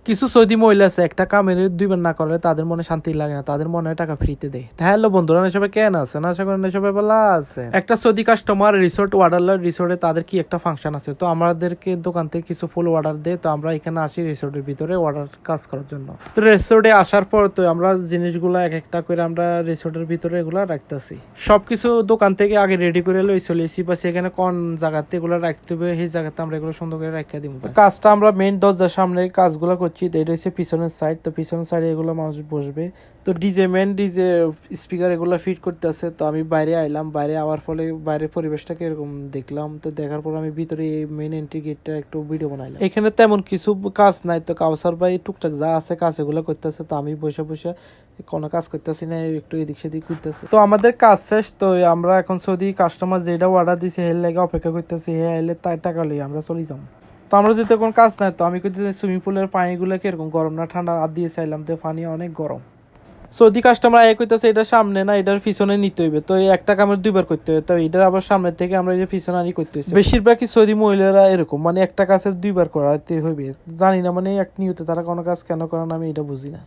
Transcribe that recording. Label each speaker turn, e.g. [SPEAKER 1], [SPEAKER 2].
[SPEAKER 1] কিছু সৌদি মহিলা আছে একটা কামের দুইবার না করলে তাদের মনে শান্তি লাগে না, তাদের মনে হয় টাকা ফ্রিতে দেয়। হ্যালো বন্ধুরা, সবাই কেন আছেন? আশা করেন সবাই ভালো আছে। একটা সৌদি কাস্টমার রিসোর্ট ওয়ার্ডার রিসোর্টে তাদের কি একটা ফাংশন আছে, তো আমাদেরকে দোকান থেকে কিছু ফুল অর্ডার দেয়, তো আমরা এখানে আসি রিসোর্টের ভিতরে অর্ডার কাজ করার জন্য। তো রিসোর্টে আসার পর তো আমরা জিনিসগুলো এক একটা করে আমরা রিসোর্টের ভিতরে এগুলা রাখতেছি। সবকিছু দোকান থেকে আগে রেডি করে লই চলে এসি, বা সেখানে কোন জায়গাতে এগুলো রাখতে হবে সেই জায়গাতে আমরা এগুলো সুন্দর করে রাখিয়ে দিব। কাজটা আমরা মেইন দরজার সামনে কাজগুলো করছি, এটা হচ্ছে পিছনের সাইড। তো পিছনের সাইডে এগুলো মানুষ বসবে। তো ডিজে স্পিকার এগুলো ফিট করতে আছে। তো আমি বাইরে আইলাম, বাইরে আওয়ার ফলে বাইরের পরিবেশটাকে এরকম দেখলাম। তো দেখার পর আমি ভিতরে এই মেইন এন্ট্রি গেটটা একটু ভিডিও বানাইলাম। এখানে তেমন কিছু কাজ নাই, তো কাউসার ভাই টুকটাক যা আছে কাজ এগুলো করতেছে। তো আমি বসে বসে কোনো কাজ করতেছি না, একটু এদিক সেদিক করতেছি। তো আমাদের কাজ শেষ। তো আমরা এখন সৌদি কাস্টমার যেটা অর্ডার দিছে এর লেগে অপেক্ষা করতেছি, হে আইলে তার টাকা লই আমরা চলে যাবো। তো আমরা যদি কোনো কাজ নাই, তো আমি কিন্তু সুইমিং পুলের পানিগুলো কিরকম গরম না ঠান্ডা আর দিয়ে চাইলাম, তো পানি অনেক গরম। সৌদি কাস্টমার এক হইতেছে এটার সামনে না এটার পিছনে নিতে হইবে, তো এই একটা কামের দুইবার করতে হবে। তো এটার আবার সামনে থেকে আমরা এই যে পিছনে আনি করতে হইছে। বেশিরভাগই সৌদি মহিলারা এরকম, মানে একটা কাজের দুইবার করাতে হইবে। জানি না মানে এক নিয়তে তারা কোনো কাজ কেন করে না, আমি এটা বুঝি না।